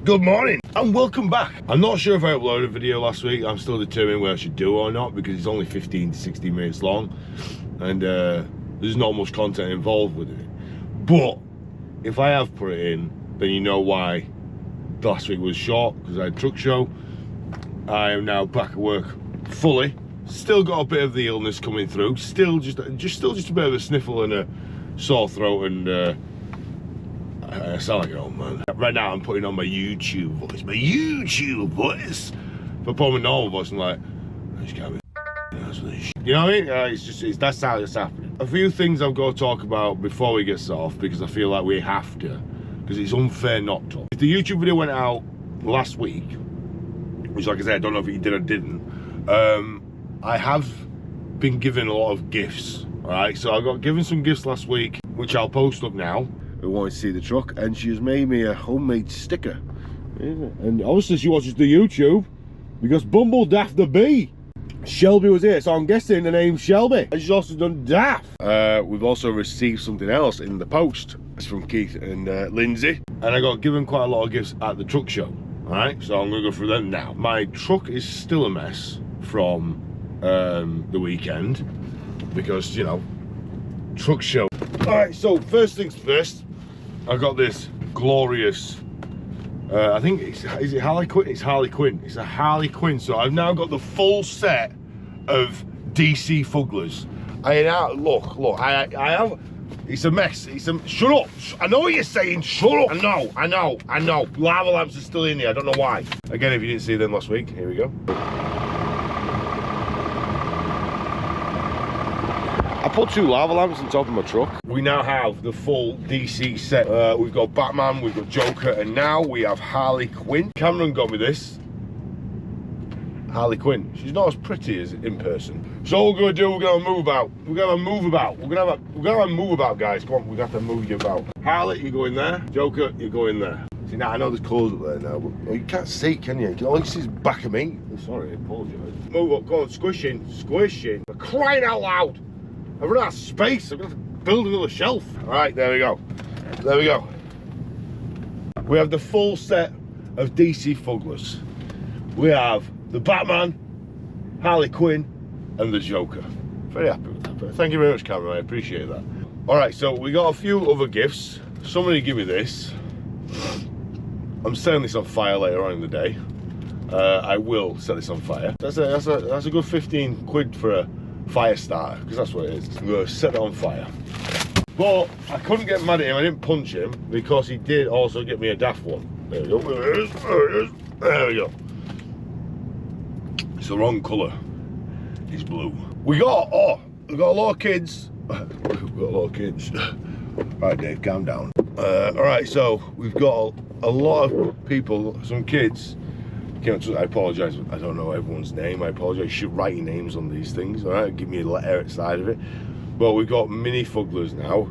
Good morning and welcome back. I'm not sure if I uploaded a video last week. I'm still determining whether I should do or not because it's only 15 to 16 minutes long and there's not much content involved with it. But if I have put it in, then you know why last week was short, because I had a truck show. I am now back at work fully. Still got a bit of the illness coming through. Still just a bit of a sniffle and a sore throat, and I sound like an old man. Right now I'm putting on my YouTube voice. If I put on my normal voice, I'm like, I just can't be. You know what I mean? That's how it's happening. A few things I've got to talk about before we get off, because I feel like we have to, because it's unfair not to. If the YouTube video went out last week, which, like I said, I don't know if you did or didn't, I have been given a lot of gifts. All right, so I got given some gifts last week, which I'll post up now. Who wanted to see the truck, and she has made me a homemade sticker. And obviously she watches the YouTube because Bumble Daft the Bee. Shelby was here, so I'm guessing the name's Shelby. And she's also done Daft. We've also received something else in the post. It's from Keith and Lindsay. And I got given quite a lot of gifts at the truck show. Alright, so I'm gonna go through them now. My truck is still a mess from the weekend because, you know, truck show. Alright, so first things first, I got this glorious, I think is it Harley Quinn? It's Harley Quinn. It's a Harley Quinn. So I've now got the full set of DC Fugglers. I have, it's a mess. Shut up. I know what you're saying. Shut up. I know. Lava lamps are still in here. I don't know why. Again, if you didn't see them last week, here we go. I put 2 lava lamps on top of my truck. We now have the full DC set. We've got Batman, we've got Joker, and now we have Harley Quinn. Cameron got me this. Harley Quinn. She's not as pretty as in person. So what we're gonna do, we're gonna move about. We're gonna have a move about. We're gonna have a move about, guys. Come on, we got to move you about. Harley, you go in there. Joker, you go in there. See, now I know there's clothes up there now, but you can't see, can you? All you see is back of me. Sorry, I apologise. Move up, go on, squish in. For crying out loud. I've run out of space. I'm going to build another shelf. All right, there we go. We have the full set of DC Fugglers. We have the Batman, Harley Quinn, and the Joker. Very happy with that. Thank you very much, Cameron. I appreciate that. All right, so we got a few other gifts. Somebody give me this. I'm setting this on fire later on in the day. I will set this on fire. That's a good 15 quid for a fire starter, because that's what it is. I'm going to set it on fire. But I couldn't get mad at him. I didn't punch him because he did also get me a Daft one. There we go. There it is. There we go. It's the wrong colour. It's blue. We got a lot of kids. Right, Dave, calm down. All right, so we've got a lot of people, some kids. I apologise, I don't know everyone's name. I apologise. You should write your names on these things, all right? Give me a letter outside of it. But we've got mini Fugglers now,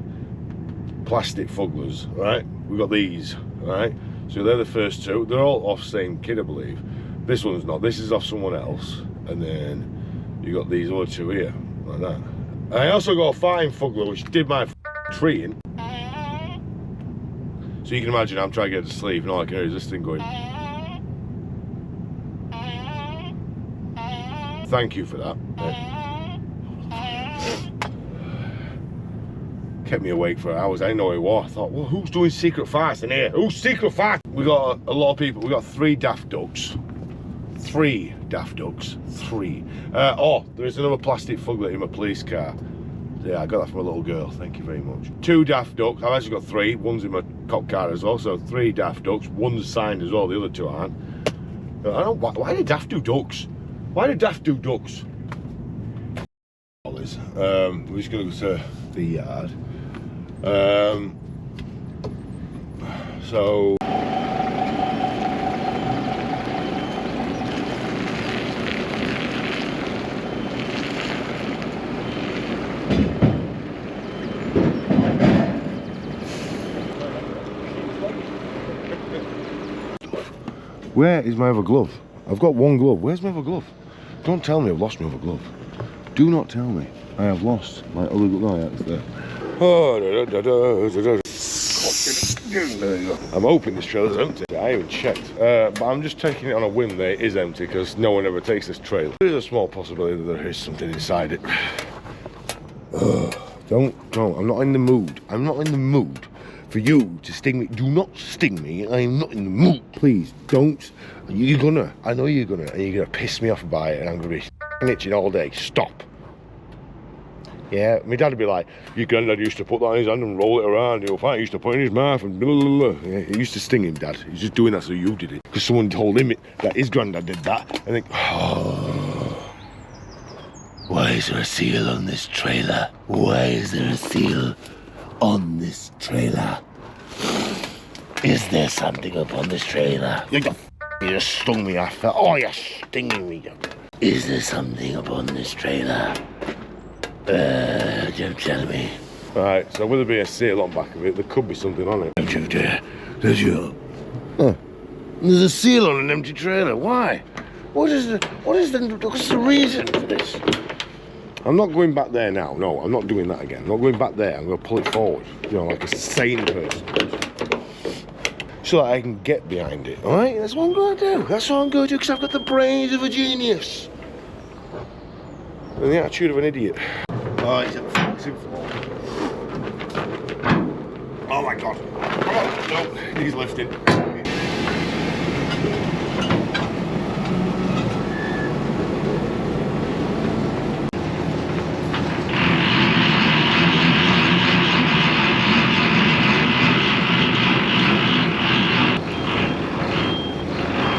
plastic Fugglers, all right? We've got these, all right? So they're the first 2. They're all off same kid, I believe. This one's not. This is off someone else. And then you got these other 2 here, like that. And I also got a fine Fuggler, which did my treating. So you can imagine I'm trying to get to sleep, and all I can hear is this thing going. Thank you for that. Kept me awake for hours. I didn't know what it was. I thought, well, who's doing secret fast in here? Who's secret fast? We got a lot of people. We got 3 Daft Ducks. 3 Daft Ducks. 3. Oh, there is another plastic Fuggler in my police car. Yeah, I got that from a little girl. Thank you very much. 2 Daft Ducks. I've actually got 3. One's in my cop car as well. So 3 Daft Ducks. One's signed as well. The other 2 aren't. I don't know why did Daft do ducks? Why did Daft do ducks? We're just going to go to the yard. So where is my other glove? I've got 1 glove. Where's my other glove? Don't tell me I've lost my other glove. Do not tell me I have lost my other glove. No, yeah, it's there. Oh, There you go. I'm hoping this trailer's empty. I haven't checked. But I'm just taking it on a whim that it is empty because no one ever takes this trailer. There is a small possibility that there is something inside it. Don't. I'm not in the mood. I'm not in the mood for you to sting me. Do not sting me. I am not in the mood. Please, don't. You're gonna. I know you're gonna. And you're gonna piss me off by it and I'm gonna be itching all day. Stop. Yeah, my dad would be like, your granddad used to put that in his hand and roll it around. He used to put it in his mouth and blah, blah, blah. Yeah, it used to sting him, Dad. He's just doing that so you did it. Because someone told him that his granddad did that. I think, oh. Why is there a seal on this trailer? Why is there a seal on this trailer? Is there something up on this trailer? You just stung me after. Oh, you're stinging me. Is there something up on this trailer? Don't tell me. Right, so will there be a seal on the back of it? There could be something on it. Don't you dare. There's your... There's a seal on an empty trailer. Why? What's the reason for this? I'm not going back there now. No, I'm not doing that again. I'm not going back there. I'm going to pull it forward. You know, like a sane person. So that I can get behind it, alright? That's what I'm going to do. That's what I'm going to do because I've got the brains of a genius. And the attitude of an idiot. Oh, he's in floor. Oh my god. Oh, no, he's lifting.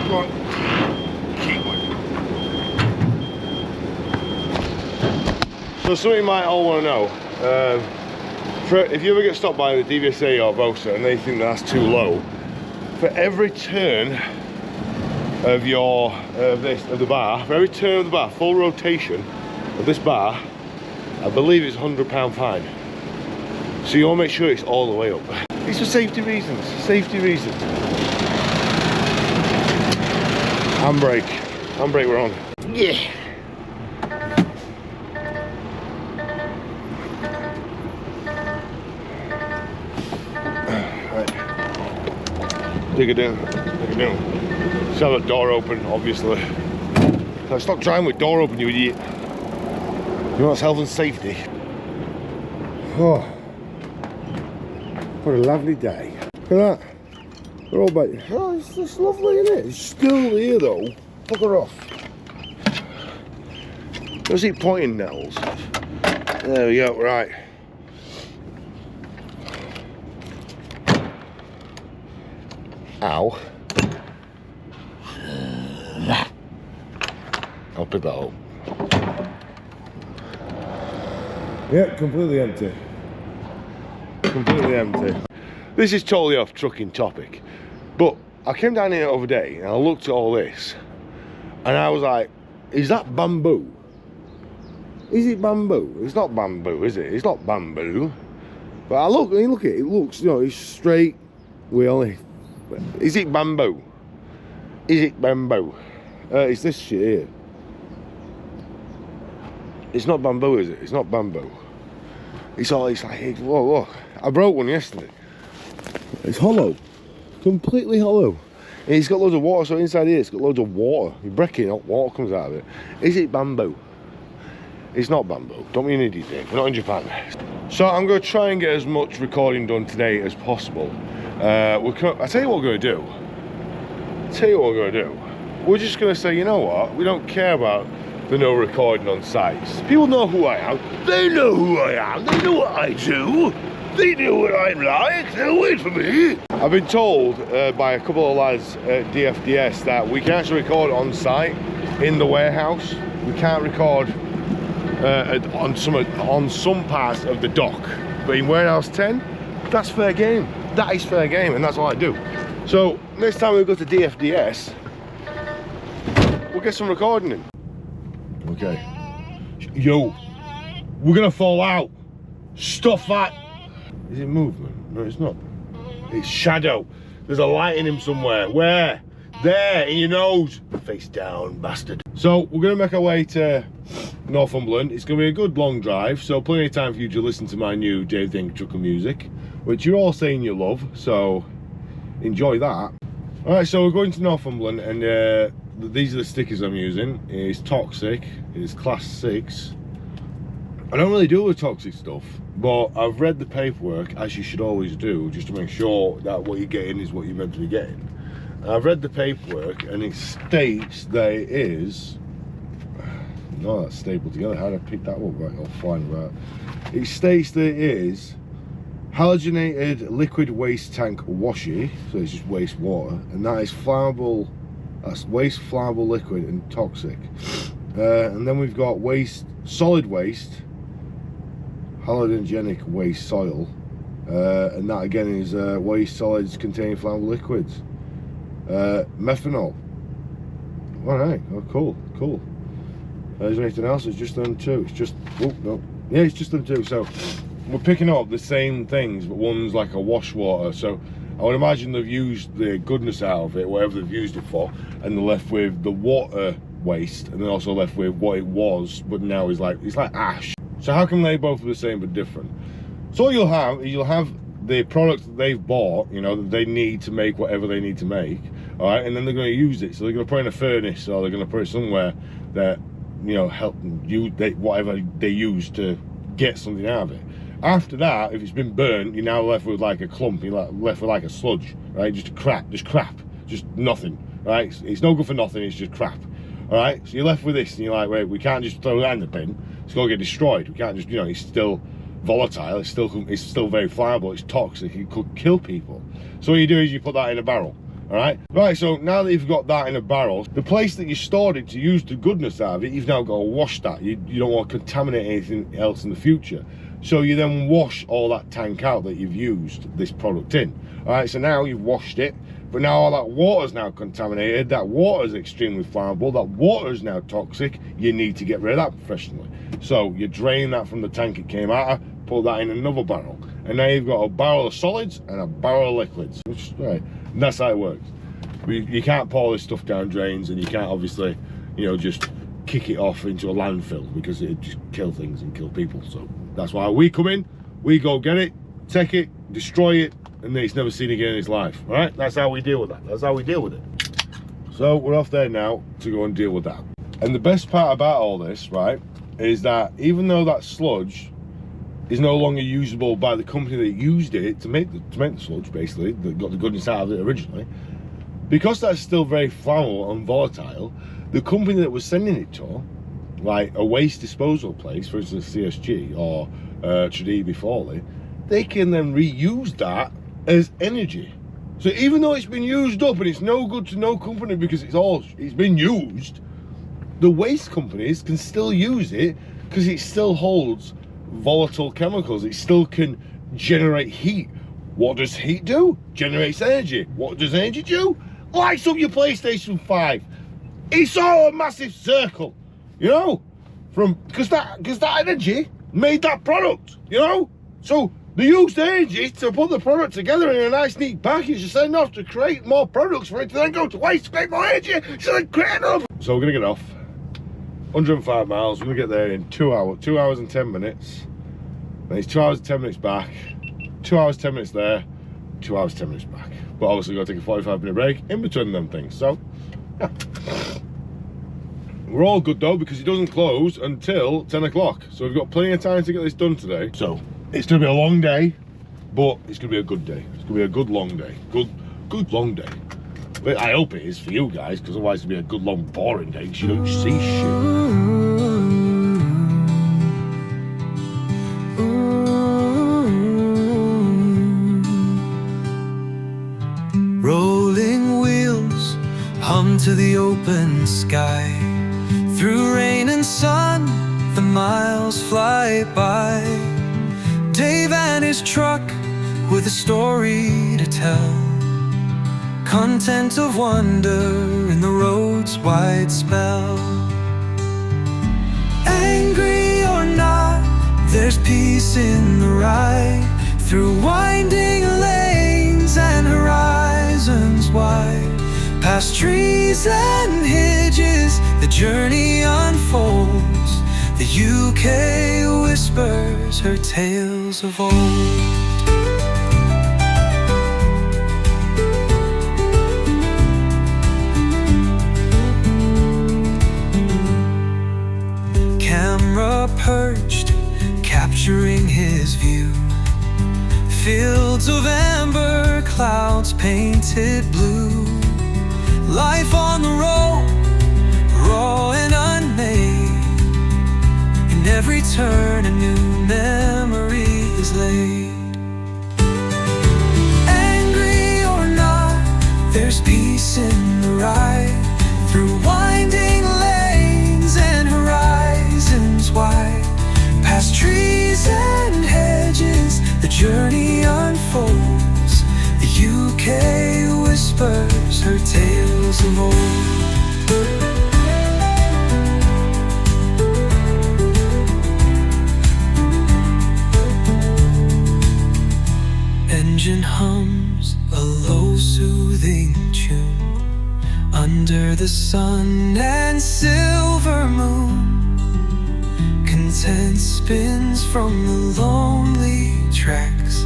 Come on. Keep working. So something you might all want to know, if you ever get stopped by the DVSA or VOSA and they think that's too low, for every turn of the bar, for every turn of the bar, full rotation of this bar, I believe it's £100 fine. So you want to make sure it's all the way up. It's for safety reasons. Safety reasons. Handbrake we're on. Yeah. Dig it down, dig it down. Just have the door open, obviously. So stop trying with door open, you idiot. You know, it's health and safety. Oh, what a lovely day. Look at that. They're all back. Oh, it's lovely, isn't it? It's still here though. Fuck her off. Where's he pointing, Nels? There we go, right. Ow. I'll pick that up. Yeah, completely empty. Completely empty. This is totally off trucking topic, but I came down here the other day and I looked at all this and I was like, is that bamboo? Is it bamboo? It's not bamboo, is it? It's not bamboo. But I look at it, it looks, you know, it's straight wheel. Is it bamboo? Is it bamboo? It's this shit here. It's not bamboo, is it? It's not bamboo. It's like, whoa, whoa. I broke one yesterday. It's hollow. Completely hollow. And it's got loads of water, so inside here it's got loads of water. You break it, water comes out of it. Is it bamboo? It's not bamboo. Don't be an idiot, Dave. We're not in Japan. So I'm going to try and get as much recording done today as possible. I'll tell you what we're going to do. We're just going to say, you know what? We don't care about the no recording on sites. People know who I am. They know who I am. They know what I do. They know what I'm like. They'll wait for me. I've been told by a couple of lads at DFDS that we can actually record on site in the warehouse. We can't record on some parts of the dock. But in warehouse 10, that's fair game. That is fair game, and that's all I do. So next time we go to DFDS, we'll get some recording in. Okay. Yo, we're gonna fall out. Stop that. Is it movement? No, it's not. It's shadow. There's a light in him somewhere. Where? There, in your nose. face down, bastard. So we're gonna make our way to Northumberland. It's gonna be a good long drive, so plenty of time for you to listen to my new Davetheangrytrucker music, which you're all saying you love, so enjoy that. All right, so we're going to Northumberland, and these are the stickers I'm using. It's toxic, it's class 6. I don't really deal with toxic stuff, but I've read the paperwork, as you should always do, just to make sure that what you're getting is what you're meant to be getting. And I've read the paperwork, and it states that it is, no, that's stapled together. How did I pick that up? Right, all fine, right. It states that it is halogenated liquid waste tank washi, so it's just waste water, and that is flammable. That's waste, flammable liquid, and toxic. And then we've got waste, solid waste, halogenic waste soil, and that again is waste solids containing flammable liquids. Methanol. All right, oh, cool. Is there anything else? It's just them two. It's just, oh no, yeah, it's just them two. So we're picking up the same things, but one's like a wash water. So I would imagine they've used the goodness out of it, whatever they've used it for, and they're left with the water waste, and they're also left with what it was, but now is like, it's like ash. So how come they both are the same but different? So what you'll have is you'll have the product that they've bought, you know, that they need to make whatever they need to make, all right, and then they're going to use it. So they're going to put it in a furnace, or they're going to put it somewhere that, you know, help you, whatever they use to get something out of it. After that, if it's been burnt, you're now left with like a clump, you're left with like a sludge, right? Just crap, just nothing, right? It's no good for nothing, it's just crap, all right? So you're left with this, and you're like, wait, we can't just throw that in the bin. It's got to get destroyed. We can't just, you know, it's still volatile, it's still very flammable, it's toxic, it could kill people. So what you do is you put that in a barrel, all right? Right, so now that you've got that in a barrel, the place that you stored it to use the goodness out of it, you've now got to wash that. You don't want to contaminate anything else in the future. So you then wash all that tank out that you've used this product in. All right, so now you've washed it, but now all that water's now contaminated. That water is extremely flammable. That water is now toxic. You need to get rid of that professionally. So you drain that from the tank it came out of, put that in another barrel, and now you've got a barrel of solids and a barrel of liquids. Which, right, and that's how it works. You can't pour this stuff down drains, and you can't obviously, you know, just kick it off into a landfill, because it'd just kill things and kill people. So that's why we come in, we go get it, take it, destroy it, and then it's never seen again in its life. All right, that's how we deal with that. That's how we deal with it. So we're off there now to go and deal with that. And the best part about all this, right, is that even though that sludge is no longer usable by the company that used it to make the sludge, basically, that got the goodness out of it originally, because that's still very flammable and volatile, the company that was sending it to, like a waste disposal place, for instance CSG or Tradi before they can then reuse that as energy. So even though it's been used up and it's no good to no company because it's been used, the waste companies can still use it because it still holds volatile chemicals. It still can generate heat. What does heat do? Generates energy. What does energy do? Lights up your PlayStation 5. It's all a massive circle, you know, because that energy made that product, you know. So they used energy to put the product together in a nice neat package to send off to create more products for it to then go to waste to make more energy. So then create another. So we're gonna get off 105 miles. We're gonna get there in 2 hours and 10 minutes. Then it's 2 hours and 10 minutes back, 2 hours 10 minutes there, 2 hours 10 minutes back. But obviously we're gonna take a 45-minute break in between them things. So yeah. We're all good though, because it doesn't close until 10 o'clock. So we've got plenty of time to get this done today. So it's gonna be a long day, but it's gonna be a good day. It's gonna be a good long day. Good long day. But I hope it is for you guys, because otherwise it'll be a good long boring day because you don't see shit. Rolling wheels hum to the open sky. Through rain and sun, the miles fly by. Dave and his truck with a story to tell. Content of wonder in the road's wide spell. Angry or not, there's peace in the ride. Through winding lanes and horizons wide. Past trees and hills, the journey unfolds. The UK whispers her tales of old. Camera perched, capturing his view. Fields of amber, clouds painted blue. Life on the road, raw and unmade. In every turn a new memory is laid. Angry or not, there's peace in the ride. Through winding lanes and horizons wide. Past trees and hedges, the journey unfolds. The UK whispers her tales of old. Engine hums a low soothing tune under the sun and silver moon. Content spins from the lonely tracks.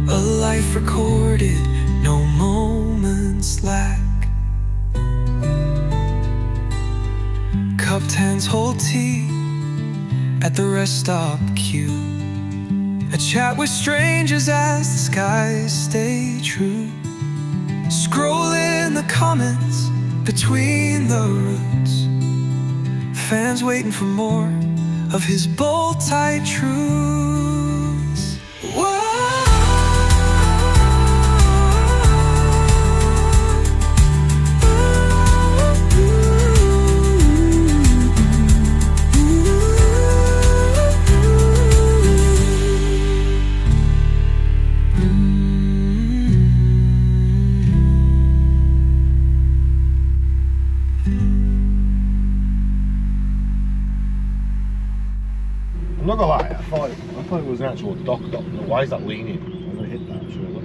A life recorded, no moments lack. Cupped hands hold tea at the rest stop queue. A chat with strangers as the skies stay true. Scrolling the comments between the roots. Fans waiting for more of his bold, tight truths. Whoa. I'm not gonna lie, I thought it was an actual dock. Why is that leaning? I'm gonna hit that, surely.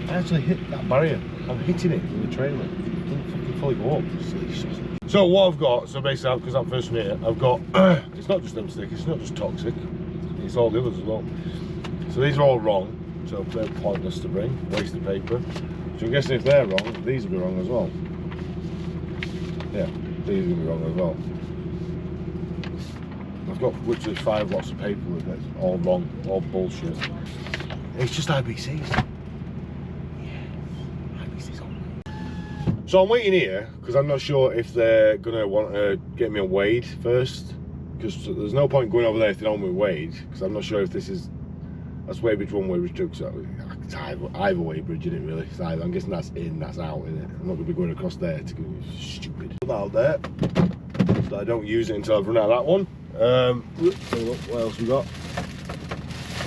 I actually hit that barrier. I'm hitting it with the trailer. It doesn't fucking fully go up. Silly sausage. So what I've got, so basically, because I'm first from here, I've got, it's not just them stick, it's not just toxic, it's all the others as well. So these are all wrong, so they're pointless to bring, waste of paper. So I'm guessing if they're wrong, these will be wrong as well. Yeah. These are going to be wrong as well. I've got literally 5 lots of paper with it, all wrong, all bullshit. It's just IBCs. Yeah, IBCs on. So I'm waiting here because I'm not sure if they're going to want to get me a Wade first, because there's no point going over there if they don't want me Wade, because I'm not sure if this is, that's Weybridge 1, Weybridge 2, so it's either Weybridge, isn't it really? It's either, I'm guessing that's in, that's out, isn't it? I'm not going to be going across there to go stupid. Put that out there, so I don't use it until I've run out of that one. What else we got?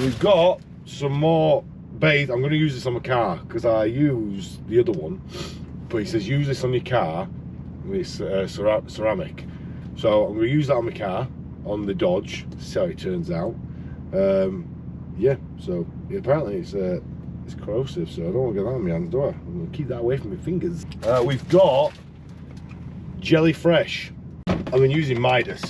We've got some more bait. I'm going to use this on my car, because I used the other one, but it says use this on your car, it's ceramic. So I'm going to use that on my car, on the Dodge, see how it turns out. Yeah, so apparently it's corrosive, so I don't want to get that on my hands, do I? I'm going to keep that away from my fingers. We've got Jelly Fresh. I've been using Midas.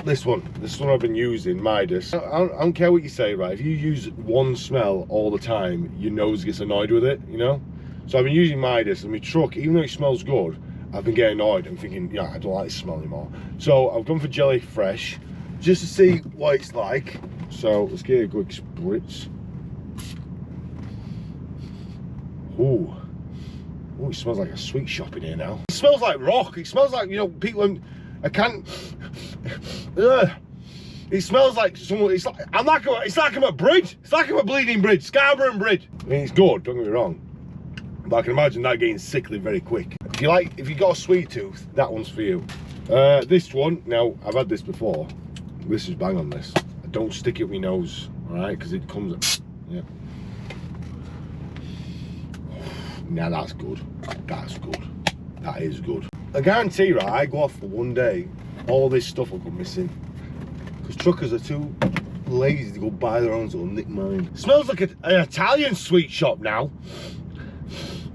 This one I've been using, Midas. I don't care what you say, right? If you use one smell all the time, your nose gets annoyed with it, you know? So I've been using Midas, and my truck, even though it smells good, I've been getting annoyed and thinking, yeah, I don't like this smell anymore. So I've gone for Jelly Fresh, just to see what it's like. So let's get a quick spritz. Ooh. Oh, it smells like a sweet shop in here now. It smells like rock. It smells like, you know, people, I can't, it smells like someone, it's like I'm a bridge. It's like I'm a bleeding bridge, Scarborough Bridge. I mean, it's good, don't get me wrong, but I can imagine that getting sickly very quick. If you got a sweet tooth, that one's for you. This one, now, I've had this before. This is bang on this. Don't stick it with your nose, alright, because it comes, yeah. Now that's good. That's good. That is good. I guarantee, right, I go off for one day, all this stuff will go missing. Because truckers are too lazy to go buy their own, so they'll nick mine. Smells like an Italian sweet shop now.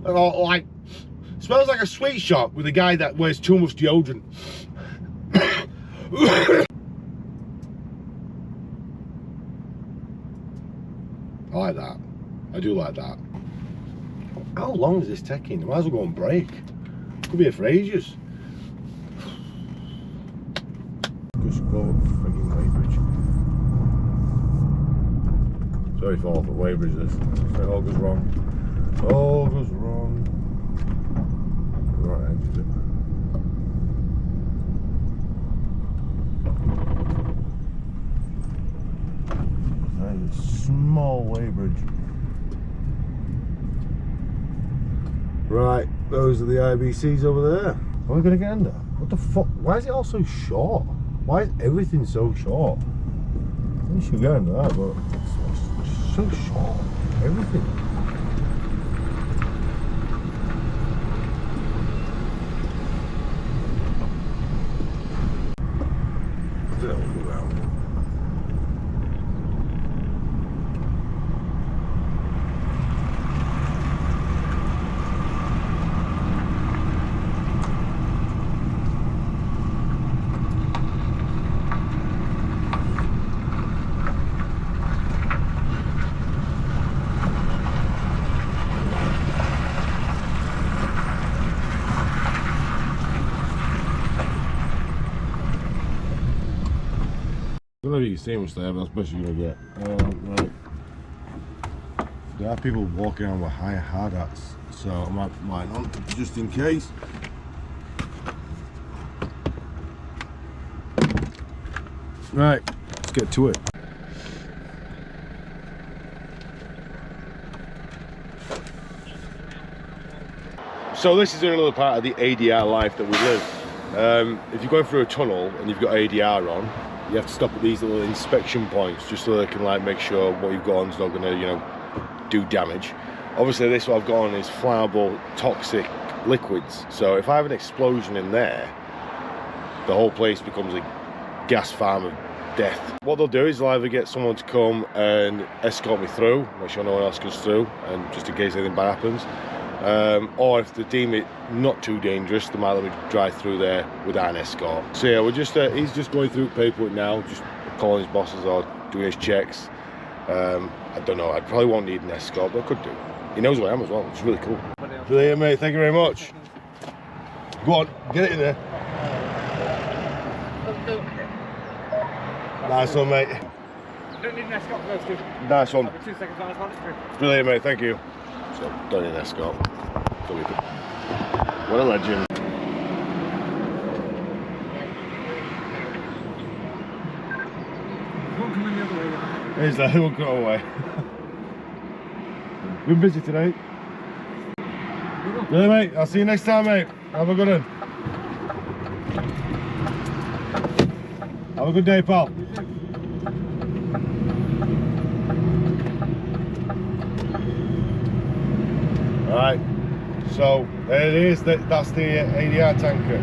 Or like, smells like a sweet shop with a guy that wears too much deodorant. I like that. I do like that. How long is this taking? I might as well go on break. Could be here for ages. Just go frigging Weybridge. Sorry for all for Weybridge this. So all goes wrong. All goes wrong. Right edge of it. That is a small Weybridge. Right, those are the IBCs over there. Are we going to get under? What the fuck? Why is it all so short? Why is everything so short? We should get into that, but it's so short. Everything. Look around. I don't know if you can see much there, but that's the best you're going to get. Right. There are people walking around with high hard hats, so I might put mine on just in case. Right, let's get to it. So this is another part of the ADR life that we live. If you're going through a tunnel and you've got ADR on, you have to stop at these little inspection points just so they can like make sure what you've got on is not going to, you know, do damage. Obviously this what I've got on is flammable toxic liquids, so if I have an explosion in there, the whole place becomes a gas farm of death. What they'll do is they'll either get someone to come and escort me through, make sure no one else goes through, and just in case anything bad happens, or if they deem it not too dangerous, they might let me drive through there without an escort. So yeah, we're just he's just going through paperwork now, just calling his bosses or doing his checks. I don't know, I probably won't need an escort, but I could do. He knows where I am as well, which is really cool. Brilliant, mate, thank you very much. Go on, get it in there. Nice one, mate. Don't need an escort for those two. Nice one. I'll be 2 seconds on this one, it's through. Brilliant, mate, thank you. So, don't need an escort. What a legend. Won't come in the other way then. Here's that, he won't go away. Been busy today. Yeah, mate, I'll see you next time, mate. Have a good one. Have a good day, pal. Right, so there it is, that's the ADR tanker.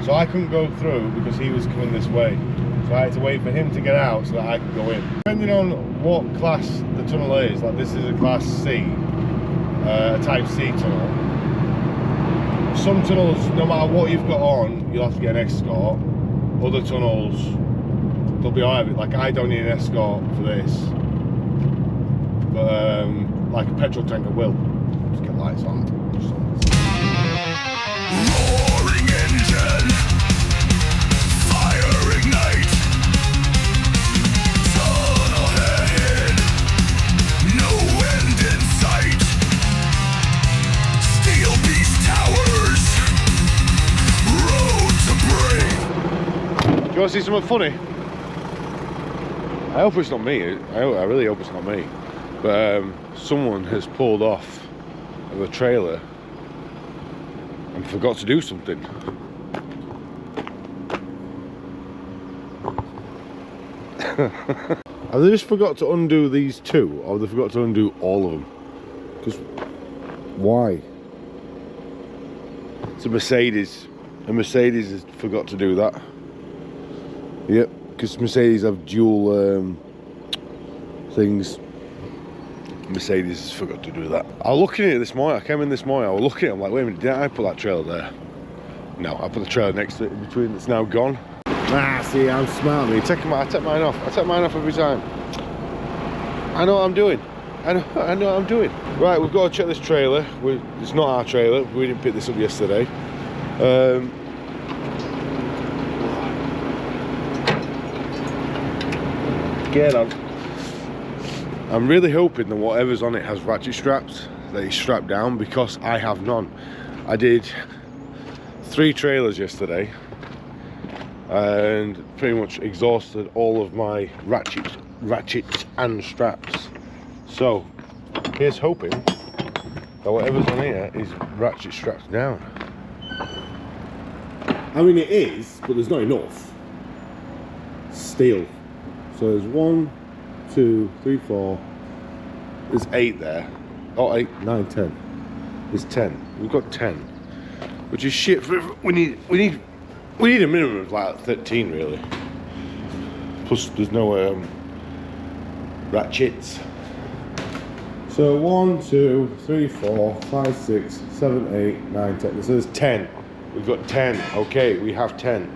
So I couldn't go through because he was coming this way. So I had to wait for him to get out so that I could go in. Depending on what class the tunnel is, like this is a class C, a type C tunnel. Some tunnels, no matter what you've got on, you'll have to get an escort. Other tunnels, they'll be alright. Like I don't need an escort for this, but like a petrol tanker will. Just get lights on. Roaring engine, fire ignite, tunnel ahead, no end in sight, steel beast towers, road to break. Do you want to see something funny? I hope it's not me. I really hope it's not me. But someone has pulled off of a trailer and forgot to do something. Have they just forgot to undo these two, or have they forgot to undo all of them? Because why? It's a Mercedes. A Mercedes has forgot to do that. Yep, because Mercedes have dual things. Mercedes has forgot to do that. I was looking at it this morning. I came in this morning. I was looking at it. I'm like, wait a minute, didn't I put that trailer there? No, I put the trailer next to it in between. It's now gone. Ah, see, I'm smart. I take mine off. I take mine off every time. I know what I'm doing. I know what I'm doing. Right, we've got to check this trailer. It's not our trailer. We didn't pick this up yesterday. Get on. I'm really hoping that whatever's on it has ratchet straps, that it's strapped down, because I have none. I did 3 trailers yesterday and pretty much exhausted all of my ratchets and straps. So here's hoping that whatever's on here is ratchet straps down. I mean, it is, but there's not enough steel. So there's 1, 2, 3, 4. There's 8 there. Oh, 8, 9, 10. There's 10. We've got 10, which is shit. We need a minimum of like 13, really. Plus, there's no ratchets. So 1, 2, 3, 4, 5, 6, 7, 8, 9, 10. So there's 10. We've got 10. Okay, we have 10.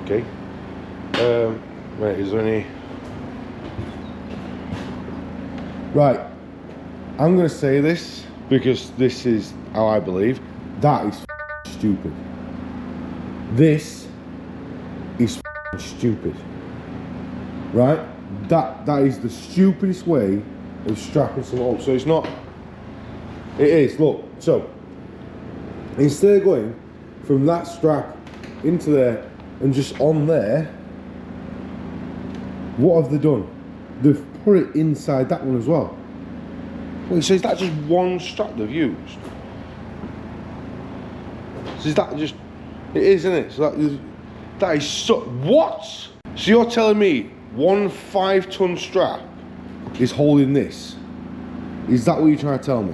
Okay. Wait, is there any? Right. I'm going to say this because this is how I believe. That is stupid. This is stupid. Right? That is the stupidest way of strapping something up. So it's not. It is. Look. So instead of going from that strap into there and just on there, what have they done? They've put it inside that one as well. Wait, so is that just one strap they've used? So is that just... It is, isn't it? So that is so... What? So you're telling me one 5-ton strap is holding this? Is that what you're trying to tell me?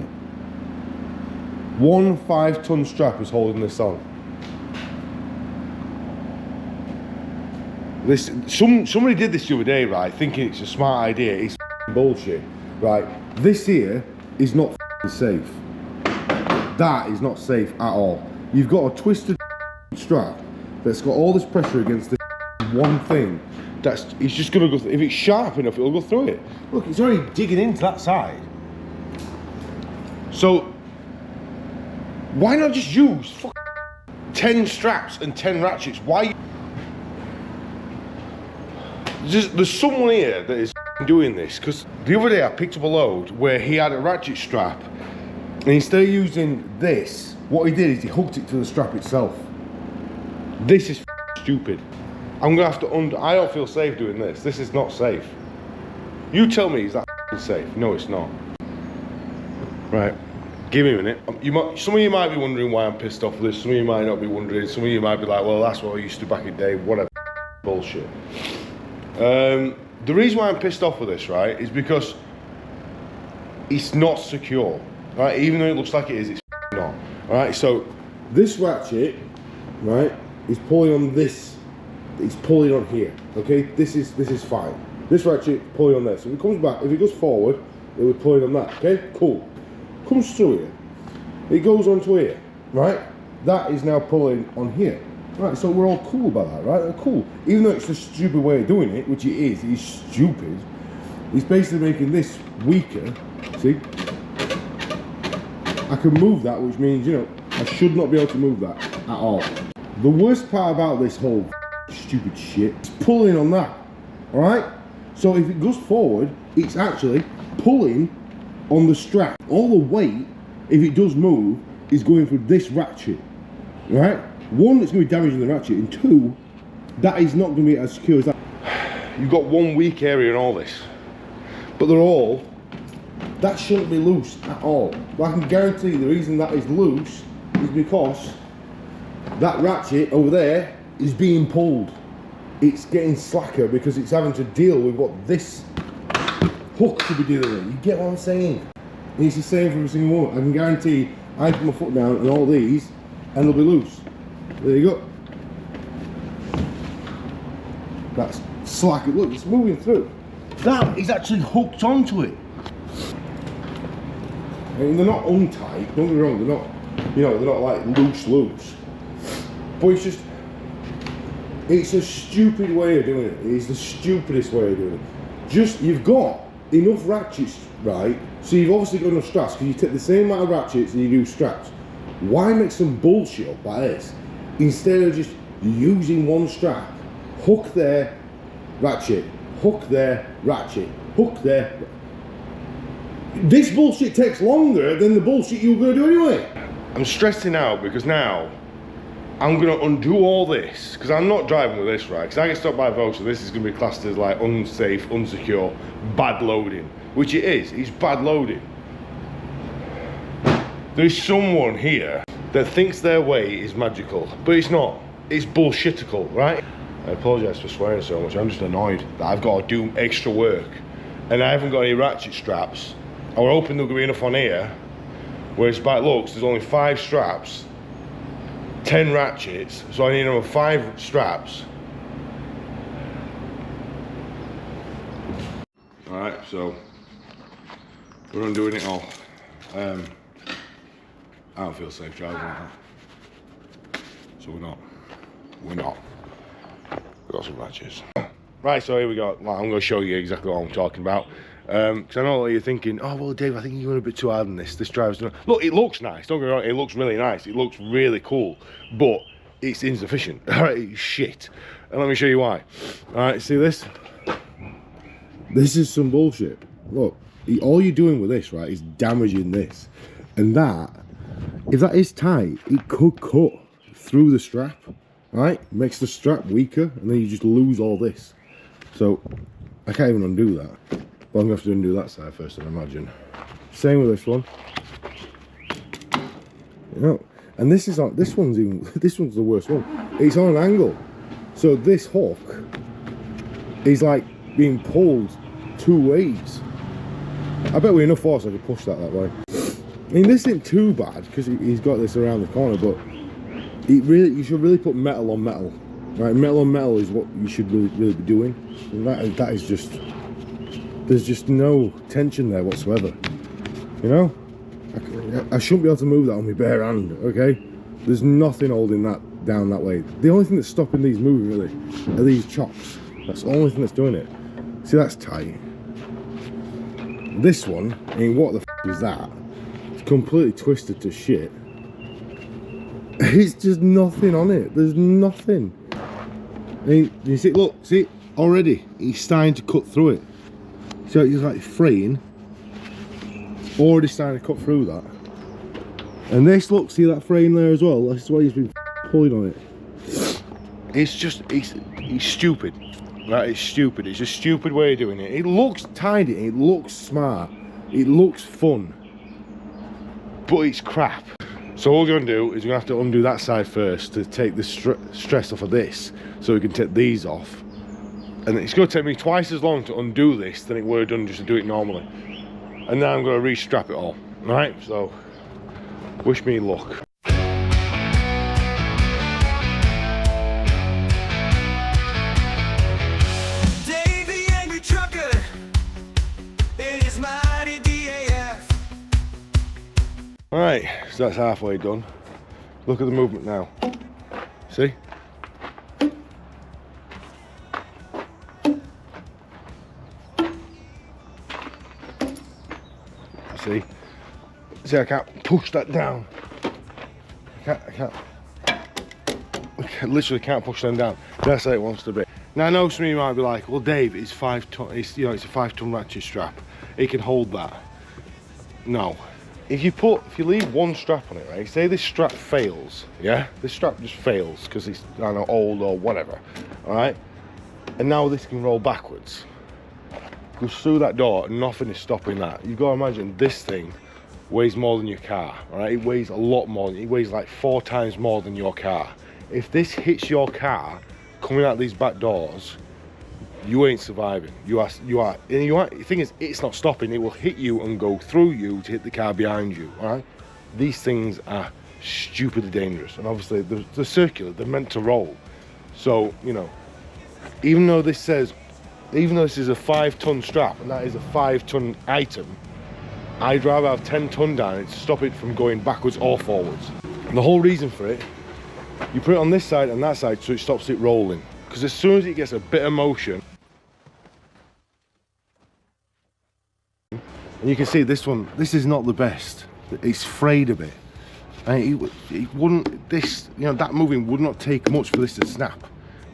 One 5-ton strap is holding this on. Somebody did this the other day, right, thinking it's a smart idea. It's bullshit, right? This here is not safe. That is not safe at all. You've got a twisted strap that's got all this pressure against this one thing. It's just gonna go. If it's sharp enough, it'll go through it. Look, it's already digging into that side. So why not just use 10 straps and 10 ratchets? Why? There's someone here that is doing this, because the other day I picked up a load where he had a ratchet strap, and instead of using this, what he did is he hooked it to the strap itself. This is stupid. I'm gonna have to I don't feel safe doing this. This is not safe. You tell me, is that safe? No, it's not. Right, give me a minute. Some of you might be wondering why I'm pissed off with this. Some of you might not be wondering. Some of you might be like, well, that's what I used to back in the day. Whatever. Bullshit. The reason why I'm pissed off with this, right, is because it's not secure, right? Even though it looks like it is, it's not. All right, so this ratchet, right, is pulling on this. It's pulling on here. Okay, this is fine. This ratchet pulling on there. So if it comes back, if it goes forward, it will pull on that. Okay, cool. Comes through here. It goes onto here, right? That is now pulling on here. Right, so we're all cool about that, right? We're cool. Even though it's a stupid way of doing it, which it is, it's stupid. It's basically making this weaker. See? I can move that, which means, you know, I should not be able to move that at all. The worst part about this whole stupid shit is pulling on that, all right? So if it goes forward, it's actually pulling on the strap. All the weight, if it does move, is going through this ratchet, right? One, it's going to be damaging the ratchet, and two, that is not going to be as secure as that. You've got one weak area in all this, but they're all, that shouldn't be loose at all. But I can guarantee the reason that is loose is because that ratchet over there is being pulled. It's getting slacker because it's having to deal with what this hook should be dealing with. You get what I'm saying? And it's the same for every single one. I can guarantee I put my foot down and all these, and they'll be loose. There you go. That's slack. Look, it's moving through. That is actually hooked onto it. I mean, they're not untight, don't get me wrong, they're not, you know, they're not like loose. But it's a stupid way of doing it. It's the stupidest way of doing it. Just, you've got enough ratchets, right? So you've obviously got enough straps, because you take the same amount of ratchets and you do straps. Why make some bullshit up like this? Instead of just using one strap, hook there, ratchet, hook there, ratchet, hook there. This bullshit takes longer than the bullshit you were going to do anyway. I'm stressing out because now I'm going to undo all this, because I'm not driving with this, right? Because I get stopped by Volks, so this is going to be classed as like unsafe, unsecure, bad loading, which it is. It's bad loading. There's someone here that thinks their way is magical, but it's not. It's bullshitical, right? I apologise for swearing so much. I'm just annoyed that I've got to do extra work and I haven't got any ratchet straps. I was hoping there'll be enough on here, whereas by looks there's only 5 straps, 10 ratchets, so I need another 5 straps. Alright, so we're undoing it all. I don't feel safe driving like that. So we're not. We've got some ratchets. Right, so here we go. I'm going to show you exactly what I'm talking about. Because I know that you're thinking, oh, well, Dave, I think you're going a bit too hard on this. This driver's done. Look, it looks nice. Don't get me wrong, it looks really nice. It looks really cool. But it's insufficient. Alright, it's shit. And let me show you why. Alright, see this? This is some bullshit. Look, all you're doing with this, right, is damaging this. And that, if that is tight, it could cut through the strap. Right? Makes the strap weaker, and then you just lose all this. So, I can't even undo that. But I'm going to have to undo that side first, I imagine. Same with this one. You know, and this is on, this one's the worst one. It's on an angle. So this hook is like being pulled 2 ways. I bet with enough force I could push that way. I mean, this isn't too bad, because he's got this around the corner, but you should really put metal on metal, right? Metal on metal is what you should really be doing. And that is just, there's just no tension there whatsoever. You know, I shouldn't be able to move that on my bare hand. Okay, there's nothing holding that down that way. The only thing that's stopping these moving really are these chocks. That's the only thing that's doing it. See, that's tight. This one, I mean, what the f is that? It's completely twisted to shit. It's just nothing on it. There's nothing. I mean, you see, look, see, already he's starting to cut through it. So he's like fraying. Already starting to cut through that. And this, look, see that fraying there as well? That's why he's been pulling on it. It's just, it's stupid. Right, it's stupid. It's a stupid way of doing it. It looks tidy, it looks smart, it looks fun. But it's crap. So all we're going to do is we're going to have to undo that side first to take the stress off of this, so we can take these off. And it's going to take me twice as long to undo this than it would have done just to do it normally. And now I'm going to re-strap it all. Right, so wish me luck. Davetheangrytrucker, it is mighty DAF. Alright, so that's halfway done. Look at the movement now. See? See? See, I can't push that down. I literally can't push them down. That's how it wants to be. Now I know some of you might be like, well Dave, it's 5 ton, it's a 5 ton ratchet strap. It can hold that. No. If you leave one strap on it, right? Say this strap fails, yeah? This strap just fails because it's, I don't know, old or whatever, all right? And now this can roll backwards. Goes through that door and nothing is stopping that. You've got to imagine this thing weighs more than your car, all right? It weighs a lot more. It weighs like 4 times more than your car. If this hits your car coming out these back doors, you ain't surviving. You are. The thing is, it's not stopping. It will hit you and go through you to hit the car behind you. All right. These things are stupidly dangerous, and obviously they're circular. They're meant to roll. So you know, even though this says even though this is a 5-ton strap and that is a 5-ton item, I'd rather have 10-ton down it to stop it from going backwards or forwards. And the whole reason for it, you put it on this side and that side so it stops it rolling. Because as soon as it gets a bit of motion, and you can see this one, this is not the best. It's frayed a bit. And it wouldn't, this, you know, that moving would not take much for this to snap.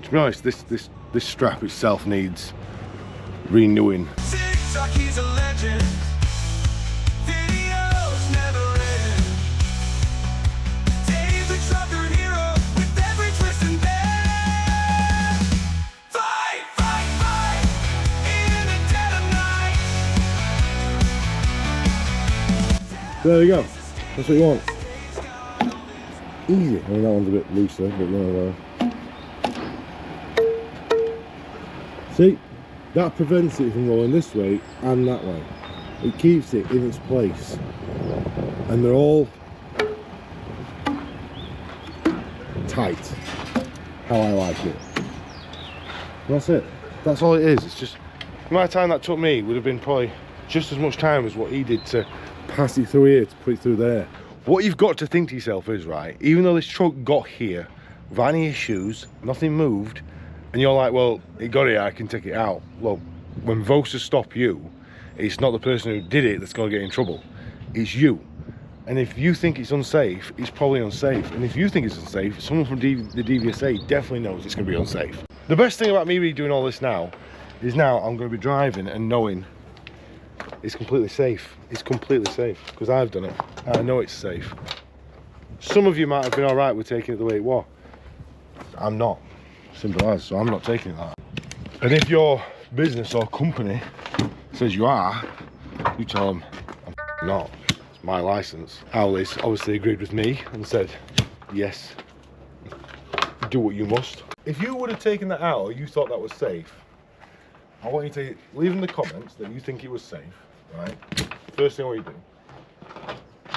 To be honest, this strap itself needs renewing. He's a legend. Videos never end. Dave the trucker hero with every twist and bend. Fight, fight, fight in the dead of night. There we go. That's what you want. Easy. I mean, that one's a bit looser, but you know. See, that prevents it from rolling this way and that way. It keeps it in its place, and they're all tight, how I like it. And that's it. That's all it is. It's just, the amount of time that took me would have been probably just as much time as what he did to pass it through here to put it through there. What you've got to think to yourself is, right, even though this truck got here without any issues, nothing moved, and you're like, well, it got here, I can take it out. Well, when Vosa stop you, it's not the person who did it that's going to get in trouble. It's you. And if you think it's unsafe, it's probably unsafe. And if you think it's unsafe, someone from the DVSA definitely knows it's going to be unsafe. The best thing about me doing all this now is now I'm going to be driving and knowing it's completely safe. It's completely safe because I've done it. I know it's safe. Some of you might have been all right with taking it the way it was. I'm not. Simple as. So I'm not taking it like that. And if your business or company says you are, you tell them I'm not. It's my license. Owlis obviously agreed with me and said, yes, do what you must. If you would have taken that out or you thought that was safe, I want you to leave in the comments that you think it was safe, right? First thing I want you to do.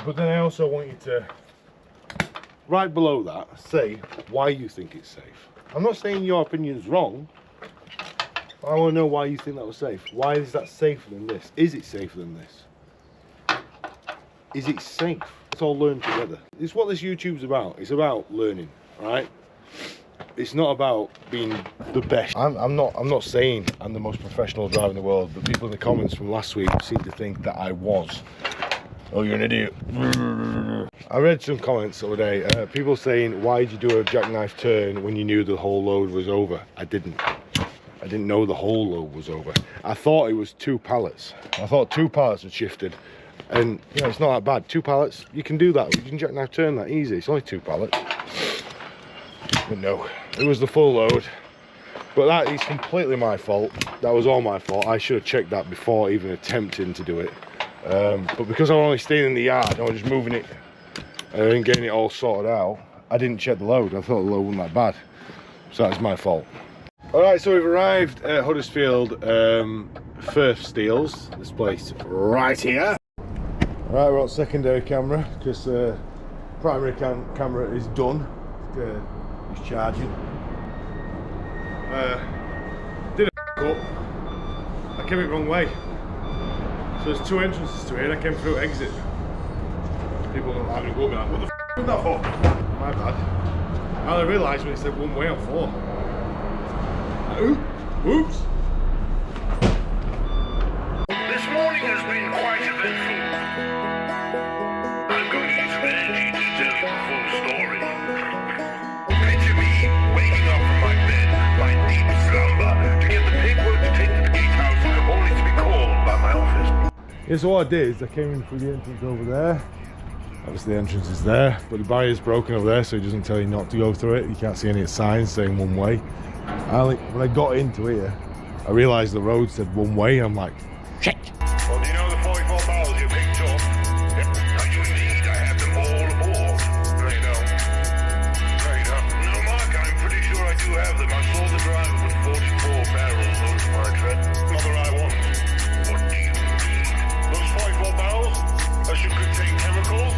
But then I also want you to, right below that, say why you think it's safe. I'm not saying your opinion's wrong. I want to know why you think that was safe. Why is that safer than this? Is it safer than this? Is it safe? Let's all learn together. It's what this YouTube's about. It's about learning, right? It's not about being the best. I'm not saying I'm the most professional driver in the world, but people in the comments from last week seem to think that I was. Oh, you're an idiot. I read some comments the other day, people saying, why did you do a jackknife turn when you knew the whole load was over? I didn't know the whole load was over. I thought it was 2 pallets. I thought 2 pallets had shifted. And, you know, it's not that bad. 2 pallets, you can do that. You can jackknife turn that easy. It's only 2 pallets. But no, it was the full load. But that is completely my fault. That was all my fault. I should have checked that before even attempting to do it. But because I was only staying in the yard, I was just moving it and getting it all sorted out, I didn't check the load. I thought the load wasn't that bad. So that's my fault. Alright, so we've arrived at Huddersfield Firth Steels, this place right here. Alright, we're on secondary camera because primary camera is done. It's charging. Did a up. I came it wrong way. So there's 2 entrances to it and I came through exit. People don't like me go like, what the f was that for? My bad. And I realised when it said 1 way on 4. Oops. This morning has been quite eventful. I'm going to use some energy to tell you the full story. Picture me waking up from my bed, my deep slumber, to get the paperwork to take to the gatehouse, only to be called by my office. Yeah, so what I did is I came in through the entrance over there. Obviously the entrance is there, but the barrier's broken over there, so it doesn't tell you not to go through it. You can't see any signs saying 1 way. When I got into here, I realised the road said 1 way. I'm like, shit. Well, do you know the 44 barrels you picked up? Yep. Now you indeed, I have them all aboard. There you go. No, Mark, I'm pretty sure I do have them. I saw the driver with 44 barrels over my tread. Not the right one. What do you need? Those 44 barrels? That should contain chemicals?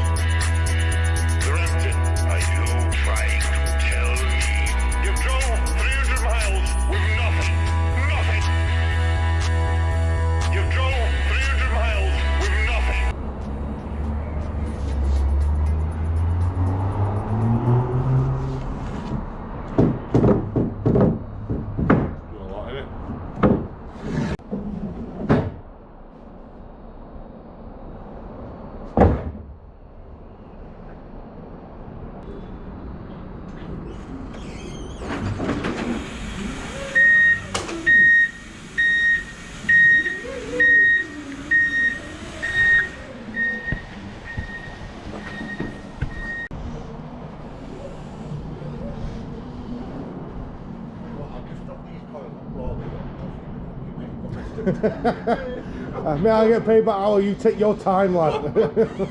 They're empty. Are you trying to tell me you drove 300 miles with nothing? Nothing! May I get paid by hour? You take your time, lad.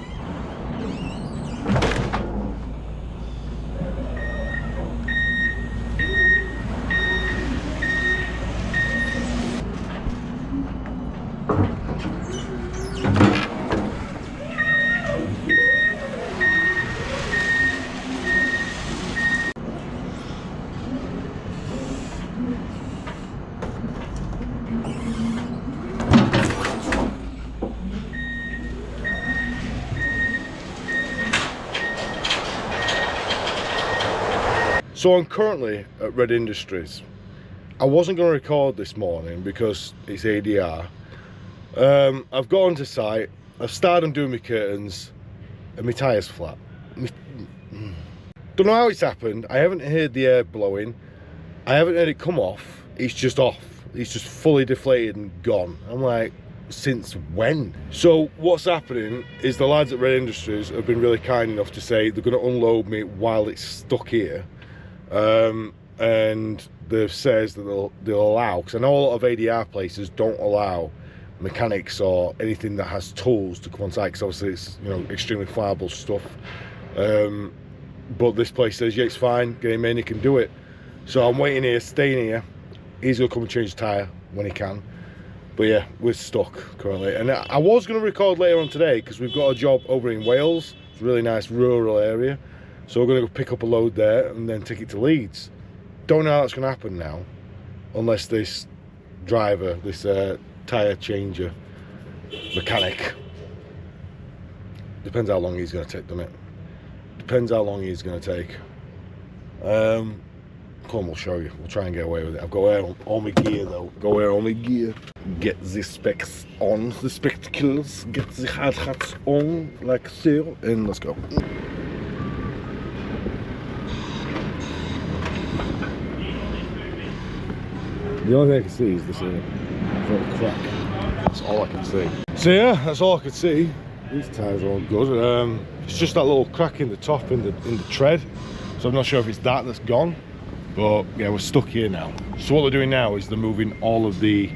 So I'm currently at Red Industries. I wasn't going to record this morning because it's ADR. I've got onto site, I've started doing my curtains, and my tyre's flat. Don't know how it's happened. I haven't heard the air blowing. I haven't heard it come off. It's just off. It's just fully deflated and gone. I'm like, since when? So what's happening is the lads at Red Industries have been really kind enough to say they're going to unload me while it's stuck here. And they've says that they'll allow, because I know a lot of ADR places don't allow mechanics or anything that has tools to come on site, because obviously it's, you know, extremely flammable stuff. But this place says, yeah, it's fine, get him in, he can do it. So I'm waiting here, staying here. He's gonna come and change the tyre when he can. But yeah, we're stuck currently. And I was gonna record later on today because we've got a job over in Wales. It's a really nice rural area. So we're gonna go pick up a load there and then take it to Leeds. Don't know how that's gonna happen now, unless this driver, this tyre changer mechanic, depends how long he's gonna take, doesn't it? Depends how long he's gonna take. Come on, we'll show you. We'll try and get away with it. I've got to wear all my gear though. Got to wear all my gear. Get the specs on, the spectacles, get the hard hats on, like so, and let's go. The only thing I can see is this little crack. That's all I can see. So yeah, that's all I could see. These tyres are all good. It's just that little crack in the top, in the tread. So I'm not sure if it's that's gone. But yeah, we're stuck here now. So what they're doing now is they're moving all of the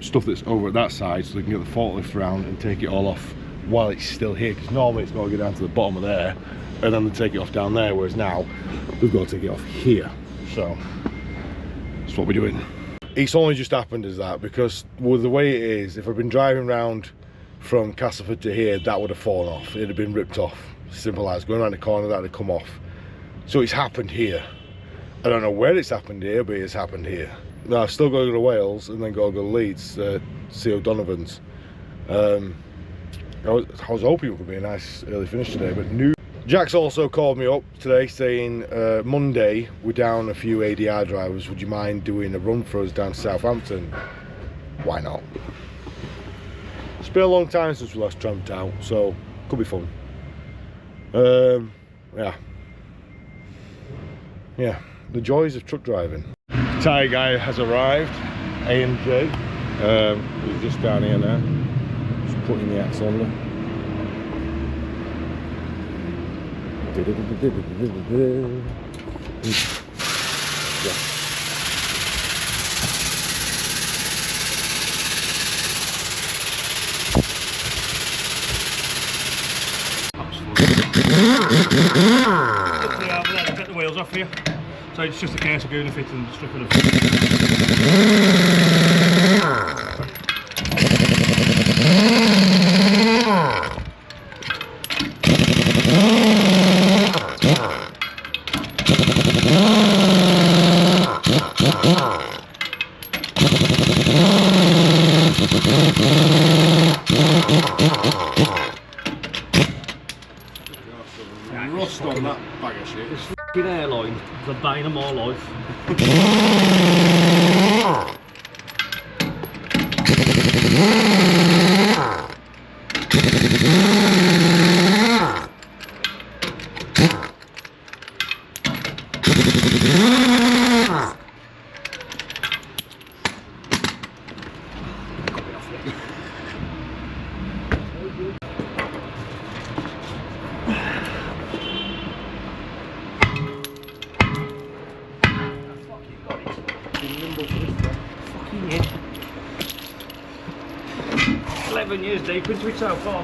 stuff that's over at that side so they can get the forklift around and take it all off while it's still here. Because normally it's got to get down to the bottom of there and then they take it off down there, whereas now we've got to take it off here. So that's what we're doing. It's only just happened as that, because with the way it is, if I'd been driving around from Castleford to here, that would have fallen off. It'd have been ripped off. Simple as. Going around the corner, that would have come off. So it's happened here. I don't know where it's happened here, but it's happened here. Now I've still got to go to Wales and then got to go to Leeds, see O'Donovan's. I was hoping it would be a nice early finish today, but no. Jack's also called me up today saying Monday we're down a few ADR drivers. Would you mind doing a run for us down to Southampton? Why not? It's been a long time since we last tramped out, so could be fun. Yeah, the joys of truck driving. Tyre guy has arrived, A&J. He's just down here now, just putting the axe on there. Take the wheels off here. So it's just a case of going to fit and stripping them. Rust on that bag of shit. This f***ing airline is the bane of my life. 11 years deep into it so far.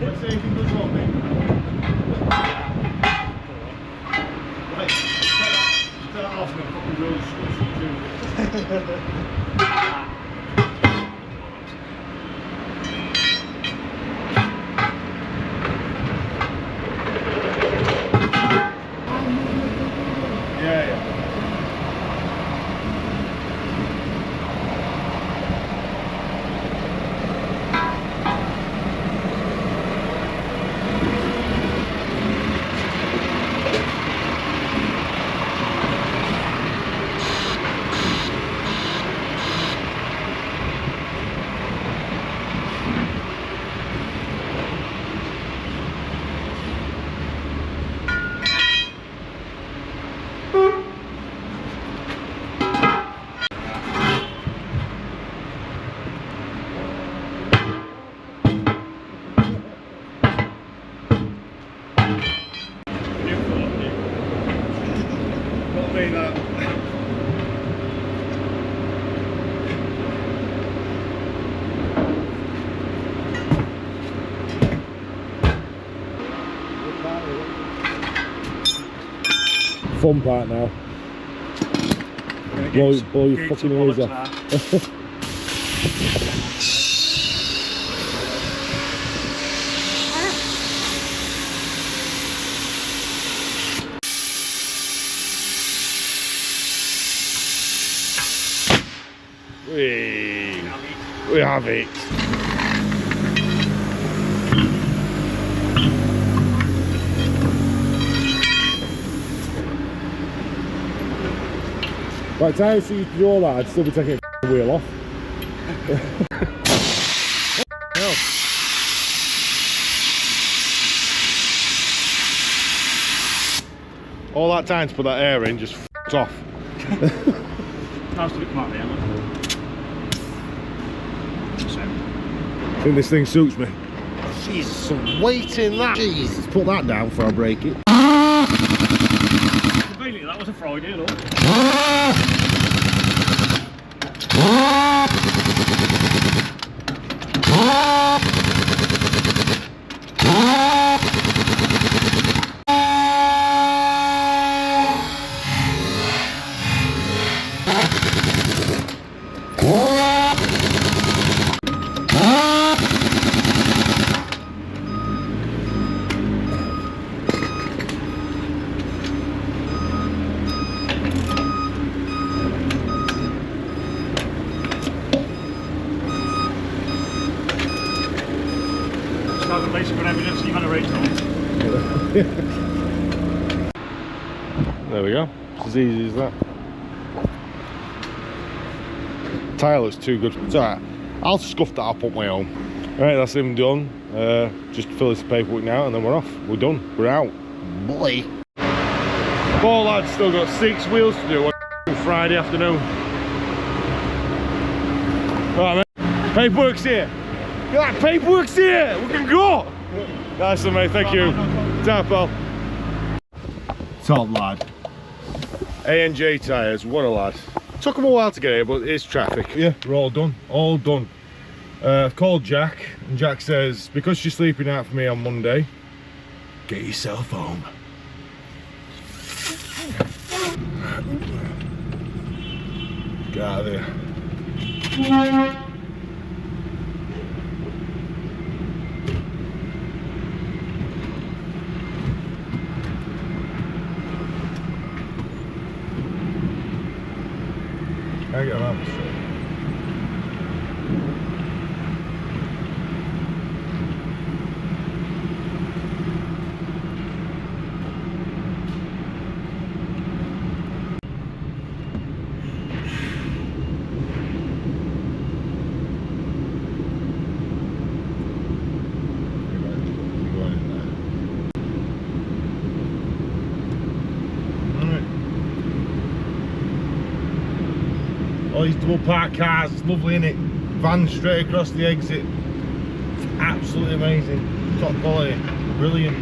Let's see if he does one, mate. Right, take that off and fucking road Yeah. Fun part now. Blow your fucking ears off. We have it. Right, if I used to do all that, I'd still be taking the wheel off. All that time to put that air in just f***ed off. Nice to come out there, look. I think this thing suits me. Jesus, some weight in that. Jesus, put that down before I break it. Conveniently, that was a Friday, look. Evidence you've had a race on. There we go. It's as easy as that. Tyre looks too good. It's alright. I'll scuff that up on my own. Alright, that's him done. Just fill this paperwork now and then we're off. We're done. We're out. Boy. Poor lad's still got 6 wheels to do on Friday afternoon. Alright, mate. Paperwork's here. Look at that, paperwork's here. We can go. Nice one, mate. Thank you. Ta, pal. Top lad. A&J tyres. What a lad. Took him a while to get here, but it's traffic. Yeah, we're all done. All done. I've called Jack, and Jack says, because she's sleeping out for me on Monday, get yourself home. Get out of there. I get around the street. All these double park cars, it's lovely, isn't it? Van straight across the exit. It's absolutely amazing. Top quality, brilliant.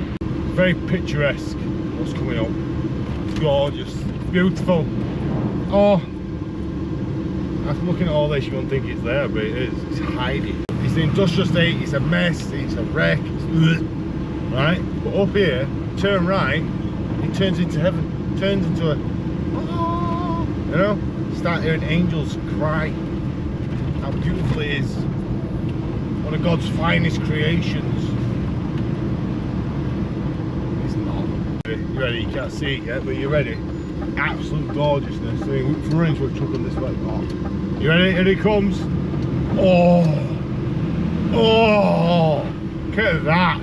Very picturesque what's coming up. It's gorgeous. It's beautiful. Oh, after looking at all this, you won't think it's there, but it is. It's hiding. It's the industrial estate. It's a mess. It's a wreck. It's right. But up here, turn right, it turns into heaven. It turns into a, oh, you know, start hearing angels cry. How beautiful it is. One of God's finest creations. It's not. You ready? You can't see it yet, but you ready? Absolute gorgeousness. I mean, we can run into a truck on this way. Oh. You ready? Here it comes. Oh, oh, look at that.